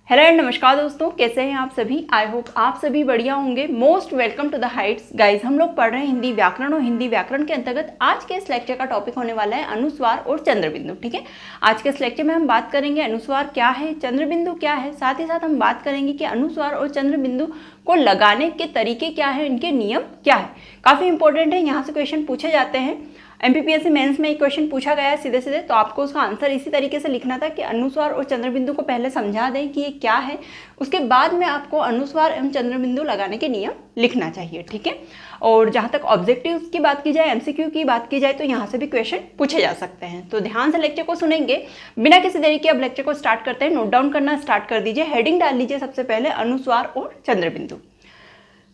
Hello and नमस्कार दोस्तों, कैसे हैं आप सभी। आई होप आप सभी बढ़िया होंगे। Most welcome to the heights guys. हम लोग पढ़ रहे हैं हिंदी व्याकरण और हिंदी व्याकरण के अंतर्गत आज के इस लेक्चर का टॉपिक होने वाला है अनुस्वार और चंद्रबिंदु। ठीक है, आज के इस लेक्चर में हम बात करेंगे अनुस्वार क्या है, चंद्रबिंदु क्या है, साथ ही साथ हम बात करेंगे कि अनुस्वार और चंद्रबिंदु को लगाने के तरीके क्या है, इनके नियम क्या है। काफ़ी इंपॉर्टेंट है, यहाँ से क्वेश्चन पूछे जाते हैं। एमपीपीएससी मेंस में एक क्वेश्चन पूछा गया है सीधे सीधे, तो आपको उसका आंसर इसी तरीके से लिखना था कि अनुस्वार और चंद्रबिंदु को पहले समझा दें कि ये क्या है, उसके बाद में आपको अनुस्वार एवं चंद्रबिंदु लगाने के नियम लिखना चाहिए। ठीक है, और जहाँ तक ऑब्जेक्टिव की बात की जाए, एमसीक्यू की बात की जाए, तो यहाँ से भी क्वेश्चन पूछे जा सकते हैं। तो ध्यान से लेक्चर को सुनेंगे, बिना किसी देरी के अब लेक्चर को स्टार्ट करते हैं। नोट डाउन करना स्टार्ट कर दीजिए, हेडिंग डाल लीजिए सबसे पहले अनुस्वार और चंद्रबिंदु।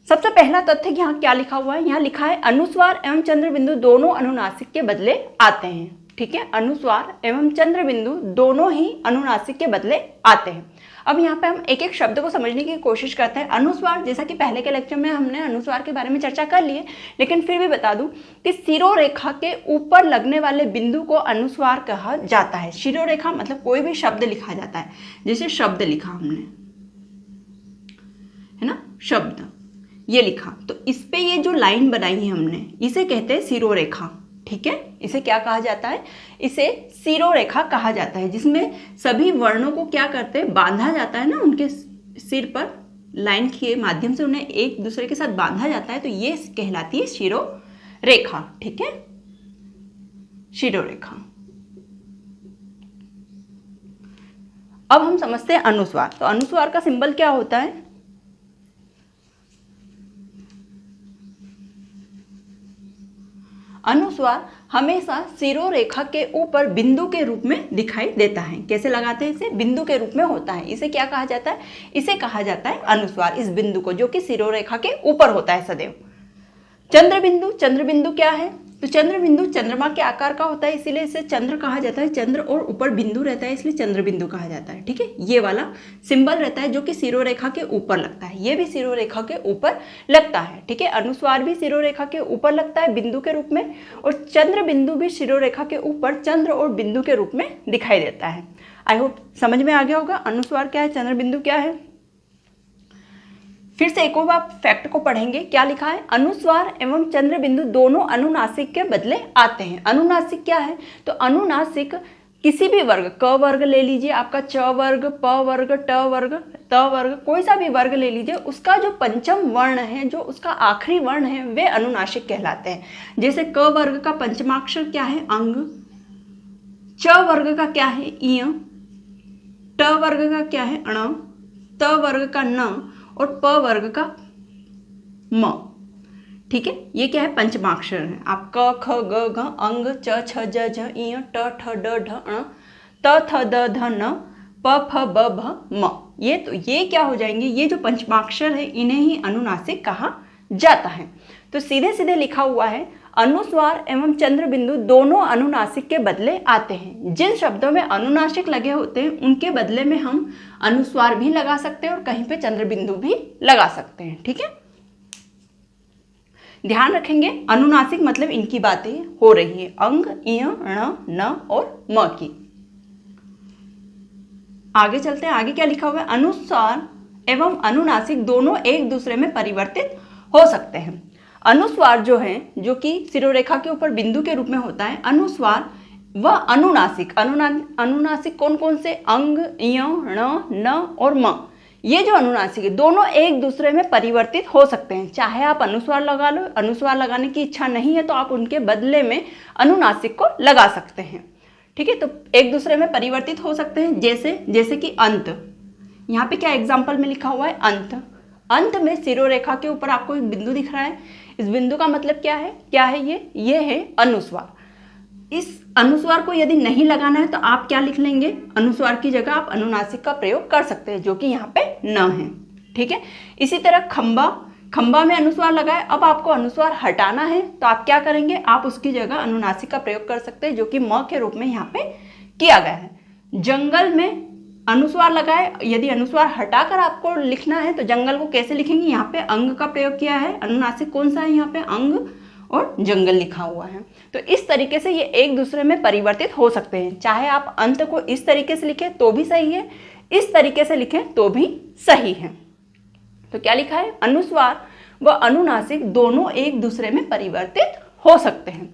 सबसे पहला तथ्य यहाँ क्या लिखा हुआ है, यहाँ लिखा है अनुस्वार एवं चंद्रबिंदु दोनों अनुनासिक के बदले आते हैं। ठीक है, अनुस्वार एवं चंद्रबिंदु दोनों ही अनुनासिक के बदले आते हैं। अब यहाँ पे हम एक एक शब्द को समझने की कोशिश करते हैं। अनुस्वार, जैसा कि पहले के लेक्चर में हमने अनुस्वार के बारे में चर्चा कर ली है, लेकिन फिर भी बता दूं कि शिरोरेखा के ऊपर लगने वाले बिंदु को अनुस्वार कहा जाता है। शिरोरेखा मतलब कोई भी शब्द लिखा जाता है, जैसे शब्द लिखा हमने, है ना, शब्द ये लिखा, तो इस पे ये जो लाइन बनाई है हमने, इसे कहते हैं शिरोरेखा। ठीक है, इसे क्या कहा जाता है, इसे शिरोरेखा कहा जाता है, जिसमें सभी वर्णों को क्या करते हैं, बांधा जाता है ना, उनके सिर पर लाइन के माध्यम से उन्हें एक दूसरे के साथ बांधा जाता है, तो ये कहलाती है शिरोरेखा। ठीक है, शिरोरेखा। अब हम समझते हैं अनुस्वार। तो अनुस्वार का सिंबल क्या होता है, अनुस्वार हमेशा शिरोरेखा के ऊपर बिंदु के रूप में दिखाई देता है। कैसे लगाते हैं इसे, बिंदु के रूप में होता है। इसे क्या कहा जाता है, इसे कहा जाता है अनुस्वार, इस बिंदु को जो कि शिरोरेखा के ऊपर होता है सदैव। चंद्रबिंदु, चंद्रबिंदु क्या है, तो चंद्रबिंदु चंद्रमा के आकार का होता है, इसीलिए इसे चंद्र कहा जाता है। चंद्र और ऊपर बिंदु रहता है, इसलिए चंद्रबिंदु कहा जाता है। ठीक है, ये वाला सिंबल रहता है जो कि शिरोरेखा के ऊपर लगता है, ये भी शिरोरेखा के ऊपर लगता है। ठीक है, अनुस्वार भी शिरोरेखा के ऊपर लगता है बिंदु के रूप में, और चंद्रबिंदु भी शिरोरेखा के ऊपर चंद्र और बिंदु के रूप में दिखाई देता है। आई होप समझ में आ गया होगा अनुस्वार क्या है, चंद्रबिंदु क्या है। फिर से एक और बार फैक्ट को पढ़ेंगे, क्या लिखा है, अनुस्वार एवं चंद्रबिंदु दोनों अनुनासिक के बदले आते हैं। अनुनासिक क्या है, तो अनुनासिक किसी भी वर्ग, क वर्ग ले लीजिए आपका, च वर्ग, प वर्ग, ट वर्ग, त वर्ग, कोई सा भी वर्ग ले लीजिए, उसका जो पंचम वर्ण है, जो उसका आखिरी वर्ण है, वे अनुनासिक कहलाते हैं। जैसे क वर्ग का पंचमाक्षर क्या है, अंग, च वर्ग का क्या है, इय, ट वर्ग का क्या है, अण, त वर्ग का न, और प वर्ग का म। ठीक है, ये क्या है, पंचमाक्षर है। आप क ख ग घ अंग, च छ ज झ इय, ट ठ ड ढ अण, त थ द ध न, प फ ब भ म। ये तो ये क्या हो जाएंगे, ये जो पंचमाक्षर है इन्हें ही अनुनासिक कहा जाता है। तो सीधे सीधे लिखा हुआ है अनुस्वार एवं चंद्रबिंदु दोनों अनुनासिक के बदले आते हैं। जिन शब्दों में अनुनासिक लगे होते हैं उनके बदले में हम अनुस्वार भी लगा सकते हैं और कहीं पे चंद्रबिंदु भी लगा सकते हैं। ठीक है, ध्यान रखेंगे अनुनासिक मतलब इनकी बातें हो रही है, अंग, इय, ण, न और म की। आगे चलते हैं, आगे क्या लिखा हुआ है, अनुस्वार एवं अनुनासिक दोनों एक दूसरे में परिवर्तित हो सकते हैं। अनुस्वार जो है, जो कि शिरोरेखा के ऊपर बिंदु के रूप में होता है, अनुस्वार व अनुनासिक, अनुनासिक कौन कौन से, अंग, इय, ण, न और म। ये जो अनुनासिक है दोनों एक दूसरे में परिवर्तित हो सकते हैं। चाहे आप अनुस्वार लगा लो, अनुस्वार लगाने की इच्छा नहीं है तो आप उनके बदले में अनुनासिक को लगा सकते हैं। ठीक है, तो एक दूसरे में परिवर्तित हो सकते हैं। जैसे कि अंत, यहाँ पे क्या एग्जाम्पल में लिखा हुआ है, अंत। अंत में शिरोरेखा के ऊपर आपको एक बिंदु दिख रहा है, इस बिंदु का मतलब क्या है, ये है अनुस्वार। इस अनुस्वार को यदि नहीं लगाना है तो आप क्या लिख लेंगे, अनुस्वार की जगह आप अनुनासिक का प्रयोग कर सकते हैं, जो कि यहाँ पे न है। ठीक है, इसी तरह खंबा, खंबा में अनुस्वार लगाए, अब आपको अनुस्वार हटाना है तो आप क्या करेंगे, आप उसकी जगह अनुनासिक का प्रयोग कर सकते हैं, जो कि म के रूप में यहाँ पे किया गया है। जंगल में अनुस्वार लगाए, यदि अनुस्वार हटाकर आपको लिखना है तो जंगल को कैसे लिखेंगे, यहाँ पे अंग का प्रयोग किया है, अनुनासिक कौन सा है, यहाँ पे अंग और जंगल लिखा हुआ है। तो इस तरीके से ये एक दूसरे में परिवर्तित हो सकते हैं। चाहे आप अंत को इस तरीके से लिखें तो भी सही है, इस तरीके से लिखें तो भी सही है। तो क्या लिखा है, अनुस्वार व अनुनासिक दोनों एक दूसरे में परिवर्तित हो सकते हैं।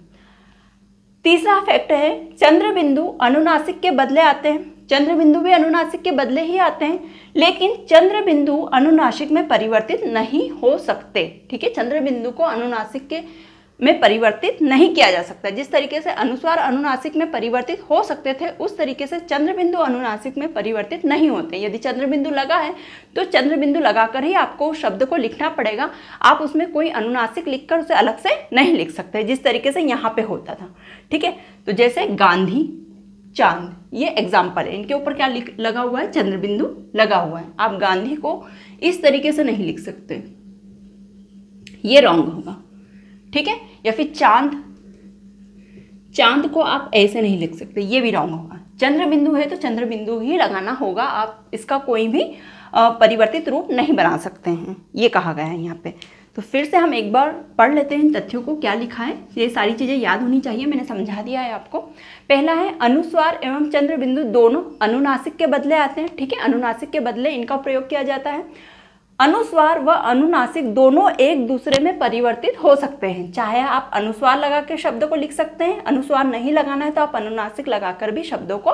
तीसरा फैक्ट है, चंद्र बिंदु अनुनासिक के बदले आते हैं। चंद्र बिंदु भी अनुनासिक के बदले ही आते हैं, लेकिन चंद्र बिंदु अनुनासिक में परिवर्तित नहीं हो सकते। ठीक है, चंद्र बिंदु को अनुनासिक के में परिवर्तित नहीं किया जा सकता। जिस तरीके से अनुस्वार अनुनासिक में परिवर्तित हो सकते थे, उस तरीके से चंद्र बिंदु अनुनासिक में परिवर्तित नहीं होते। यदि चंद्र बिंदु लगा है तो चंद्र बिंदु लगाकर ही आपको उस शब्द को लिखना पड़ेगा। आप उसमें कोई अनुनासिक लिखकर उसे अलग से नहीं लिख सकते, जिस तरीके से यहाँ पे होता था। ठीक है, तो जैसे गांधी, चांद, ये एग्जाम्पल है। इनके ऊपर क्या लगा हुआ है, चंद्र बिंदु लगा हुआ है। आप गांधी को इस तरीके से नहीं लिख सकते, ये रॉन्ग होगा। ठीक है, या फिर चांद, चांद को आप ऐसे नहीं लिख सकते, ये भी रॉन्ग होगा। चंद्र बिंदु है तो चंद्र बिंदु ही लगाना होगा, आप इसका कोई भी परिवर्तित रूप नहीं बना सकते हैं, ये कहा गया है यहाँ पे। तो फिर से हम एक बार पढ़ लेते हैं इन तथ्यों को, क्या लिखा है। ये सारी चीज़ें याद होनी चाहिए, मैंने समझा दिया है आपको। पहला है, अनुस्वार एवं चंद्र बिंदु दोनों अनुनासिक के बदले आते हैं। ठीक है, अनुनासिक के बदले इनका प्रयोग किया जाता है। अनुस्वार व अनुनासिक दोनों एक दूसरे में परिवर्तित हो सकते हैं। चाहे आप अनुस्वार लगा के शब्द को लिख सकते हैं, अनुस्वार नहीं लगाना है तो आप अनुनासिक लगाकर भी शब्दों को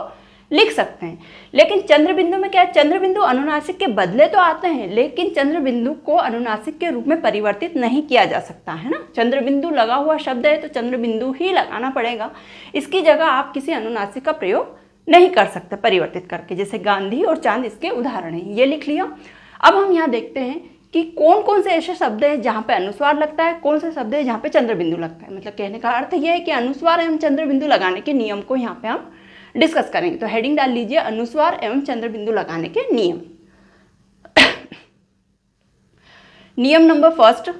लिख सकते हैं। लेकिन चंद्र बिंदु में क्या है, चंद्र बिंदु अनुनासिक के बदले तो आते हैं, लेकिन चंद्र बिंदु को अनुनासिक के रूप में परिवर्तित नहीं किया जा सकता है ना। चंद्र बिंदु लगा हुआ शब्द है तो चंद्र बिंदु ही लगाना पड़ेगा, इसकी जगह आप किसी अनुनासिक का प्रयोग नहीं कर सकते परिवर्तित करके। जैसे गांधी और चांद इसके उदाहरण हैं, ये लिख लिया। अब हम यहाँ देखते हैं कि कौन कौन से ऐसे शब्द हैं जहाँ पे अनुस्वार लगता है, कौन से शब्द है जहाँ पे चंद्र बिंदु लगता है। मतलब कहने का अर्थ यह है कि अनुस्वार एवं चंद्र बिंदु लगाने के नियम को यहाँ पे हम डिस्कस करेंगे। तो हेडिंग डाल लीजिए, अनुस्वार एवं चंद्र बिंदु लगाने के नियम। नियम नंबर फर्स्ट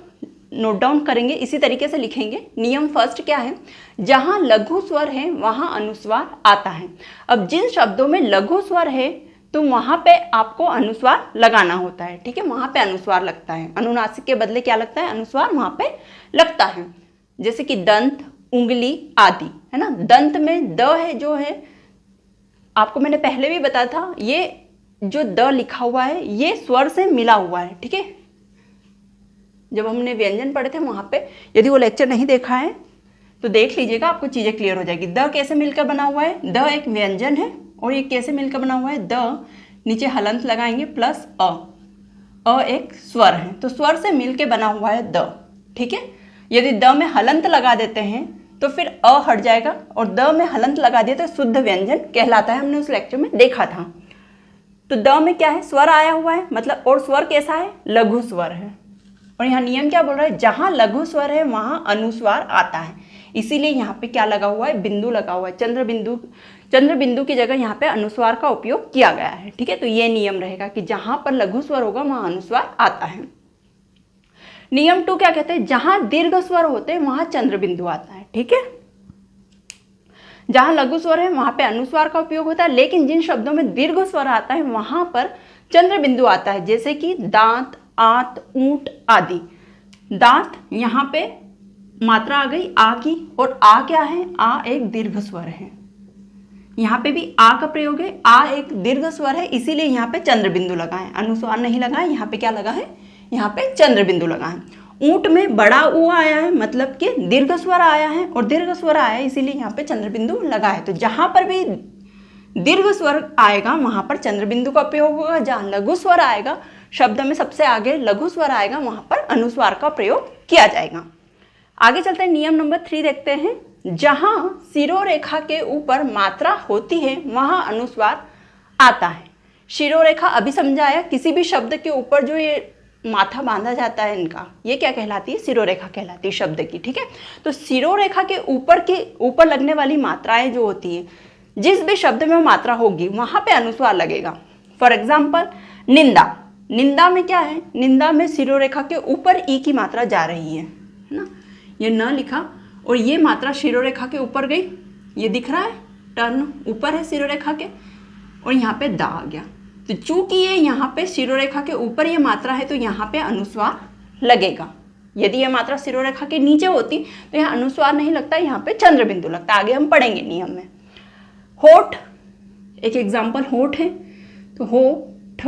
नोट डाउन करेंगे, इसी तरीके से लिखेंगे। नियम फर्स्ट क्या है, जहां लघु स्वर है वहां अनुस्वार आता है। अब जिन शब्दों में लघु स्वर है तो वहां पे आपको अनुस्वार लगाना होता है। ठीक है, वहां पे अनुस्वार लगता है। अनुनासिक के बदले क्या लगता है, अनुस्वार वहां पे लगता है। जैसे कि दंत, उंगली आदि, है ना। दंत में द है जो है, आपको मैंने पहले भी बताया था, ये जो द लिखा हुआ है ये स्वर से मिला हुआ है। ठीक है, जब हमने व्यंजन पढ़े थे वहां पे, यदि वो लेक्चर नहीं देखा है तो देख लीजिएगा, आपको चीजें क्लियर हो जाएगी। द कैसे मिलकर बना हुआ है, द एक व्यंजन है और ये कैसे मिलकर बना हुआ है, द नीचे हलंत लगाएंगे प्लस अ एक स्वर है, तो स्वर से मिलके बना हुआ है द। ठीक है, यदि द में हलंत लगा देते हैं तो फिर अ हट जाएगा और द में हलंत लगा दिया तो शुद्ध व्यंजन कहलाता है, हमने उस लेक्चर में देखा था। तो द में क्या है, स्वर आया हुआ है, मतलब, और स्वर कैसा है, लघु स्वर है। और यहाँ नियम क्या बोल रहा है, जहां लघु स्वर है वहां अनुस्वार आता है, इसीलिए यहाँ पे क्या लगा हुआ है, बिंदु लगा हुआ है। चंद्र बिंदु की जगह यहाँ पे अनुस्वार का उपयोग किया गया है। ठीक है, तो ये नियम रहेगा कि जहां पर लघु स्वर होगा वहां अनुस्वार आता है। नियम 2 क्या कहते हैं, जहां दीर्घ स्वर होते हैं वहां चंद्र बिंदु आता है। ठीक है, जहां लघु स्वर है वहां पे अनुस्वार का उपयोग होता है, लेकिन जिन शब्दों में दीर्घ स्वर आता है वहां पर चंद्र बिंदु आता है। जैसे कि दांत, आंत, ऊंट आदि। दांत, यहाँ पे मात्रा आ गई आ की, और आ क्या है, आ एक दीर्घ स्वर है, यहाँ पे भी आ का प्रयोग है, आ एक दीर्घ स्वर है, इसीलिए यहाँ पे चंद्र बिंदु लगा है, अनुस्वार नहीं लगा है। यहाँ पे क्या लगा है, यहाँ पे चंद्र बिंदु लगा है। ऊंट में बड़ा ऊ आया है, मतलब कि दीर्घ स्वर आया है, और दीर्घ स्वर आया है इसीलिए यहाँ पे चंद्र बिंदु लगा है। तो जहां पर भी दीर्घ स्वर आएगा वहां पर चंद्र बिंदु का उपयोग होगा, जहां लघु स्वर आएगा, शब्द में सबसे आगे लघु स्वर आएगा, वहां पर अनुस्वार का प्रयोग किया जाएगा। आगे चलते हैं, नियम नंबर 3 देखते हैं। जहां शिरोरेखा के ऊपर मात्रा होती है वहां अनुस्वार आता है। शिरोरेखा अभी समझाया, किसी भी शब्द के ऊपर जो ये माथा बांधा जाता है इनका, ये क्या कहलाती है, शिरोरेखा कहलाती है शब्द की। ठीक है, तो शिरोरेखा के ऊपर लगने वाली मात्राएं जो होती है, जिस भी शब्द में मात्रा होगी वहां पे अनुस्वार लगेगा। फॉर एग्जाम्पल, निंदा। निंदा में क्या है, निंदा में शिरोरेखा के ऊपर ई की मात्रा जा रही है ना, ये न लिखा और ये मात्रा शिरोरेखा के ऊपर गई, ये दिख रहा है, टर्न ऊपर है शिरोरेखा के, और यहाँ पे दा आ गया। तो चूंकि ये यहाँ पे शिरोरेखा के ऊपर ये मात्रा है तो यहाँ पे अनुस्वार लगेगा। यदि ये मात्रा शिरोरेखा के नीचे होती तो यहाँ अनुस्वार नहीं लगता, यहाँ पे चंद्र बिंदु लगता है। आगे हम पढ़ेंगे नियम में। होठ, एक एग्जाम्पल होठ है, तो हो ठ,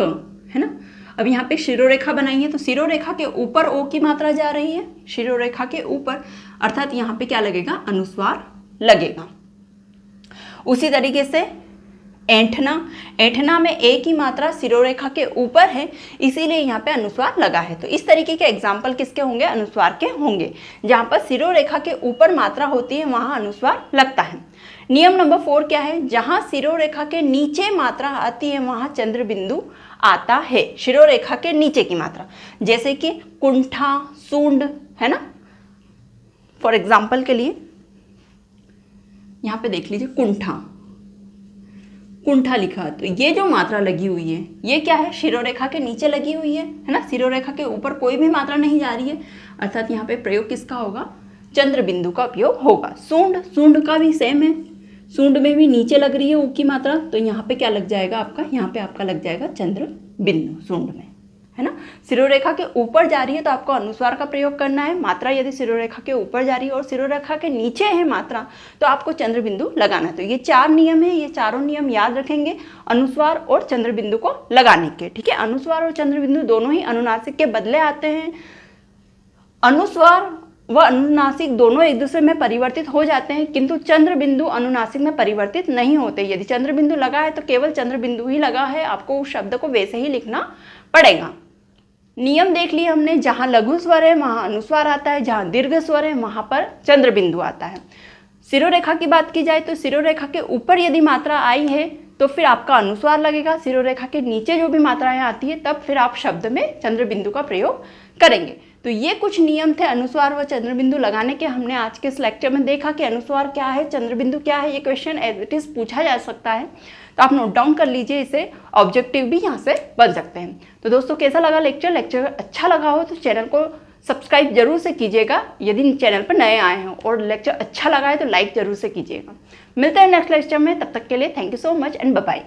है ना। अब यहाँ पे शिरोरेखा बनाई है तो शिरोरेखा के ऊपर ओ की मात्रा जा रही है, शिरोरेखा के ऊपर, अर्थात यहाँ पे क्या लगेगा, अनुस्वार लगेगा। उसी तरीके से ऐंठना, ऐंठना में ए की मात्रा शिरोरेखा के ऊपर है, इसीलिए यहाँ पे अनुस्वार लगा है। तो इस तरीके के एग्जाम्पल किसके होंगे, अनुस्वार के होंगे। जहाँ पर शिरोरेखा के ऊपर मात्रा होती है वहाँ अनुस्वार लगता है। नियम नंबर 4 क्या है, जहाँ शिरोरेखा के नीचे मात्रा आती है वहाँ चंद्र बिंदु आता है, शिरोरेखा के नीचे की मात्रा, जैसे कि कुंठा, सूंड, है ना। फॉर एग्जाम्पल के लिए यहाँ पे देख लीजिए कुंठा, कुंठा लिखा, तो ये जो मात्रा लगी हुई है ये क्या है, शिरोरेखा के नीचे लगी हुई है ना, शिरोरेखा के ऊपर कोई भी मात्रा नहीं जा रही है, अर्थात यहाँ पे प्रयोग किसका होगा, चंद्र बिंदु का उपयोग होगा। सूंड, सूंड का भी सेम है, सूंड में भी नीचे लग रही है ऊ की मात्रा, तो यहाँ पे क्या लग जाएगा आपका, यहाँ पे आपका लग जाएगा चंद्र बिंदु सूंड में, है ना। शिरोरेखा के ऊपर जा रही है तो आपको अनुस्वार का प्रयोग करना है। मात्रा यदि शिरोरेखा के ऊपर जा रही है और शिरोरेखा के नीचे है मात्रा तो आपको चंद्र बिंदु लगाना है। तो ये 4 नियम है, ये चारों नियम याद रखेंगे अनुस्वार और चंद्र बिंदु को लगाने के, ठीक है। अनुस्वार और चंद्र बिंदु दोनों ही अनुनासिक के बदले आते हैं। अनुस्वार व अनुनासिक दोनों एक दूसरे में परिवर्तित हो जाते हैं, किंतु चंद्र बिंदु अनुनासिक में परिवर्तित नहीं होते। यदि चंद्र बिंदु लगा है तो केवल चंद्र बिंदु ही लगा है, आपको उस शब्द को वैसे ही लिखना पड़ेगा। नियम देख लिए हमने, जहाँ लघु स्वर है वहाँ अनुस्वार आता है, जहाँ दीर्घ स्वर है वहाँ पर चंद्र बिंदु आता है। शिरोरेखा की बात की जाए तो शिरोरेखा के ऊपर यदि मात्रा आई है तो फिर आपका अनुस्वार लगेगा, शिरोरेखा के नीचे जो भी मात्राएं आती है तब फिर आप शब्द में चंद्र बिंदु का प्रयोग करेंगे। तो ये कुछ नियम थे अनुस्वार व चंद्र बिंदु लगाने के। हमने आज के इस लेक्चर में देखा कि अनुस्वार क्या है, चंद्र बिंदु क्या है। ये क्वेश्चन एज इट इज पूछा जा सकता है, तो आप नोट डाउन कर लीजिए, इसे ऑब्जेक्टिव भी यहाँ से बन सकते हैं। तो दोस्तों कैसा लगा लेक्चर? लेक्चर अच्छा लगा हो तो चैनल को सब्सक्राइब जरूर से कीजिएगा यदि चैनल पर नए आए हों, और लेक्चर अच्छा लगा है तो लाइक जरूर से कीजिएगा। मिलते हैं नेक्स्ट लेक्चर में, तब तक के लिए thank you so much and bye bye.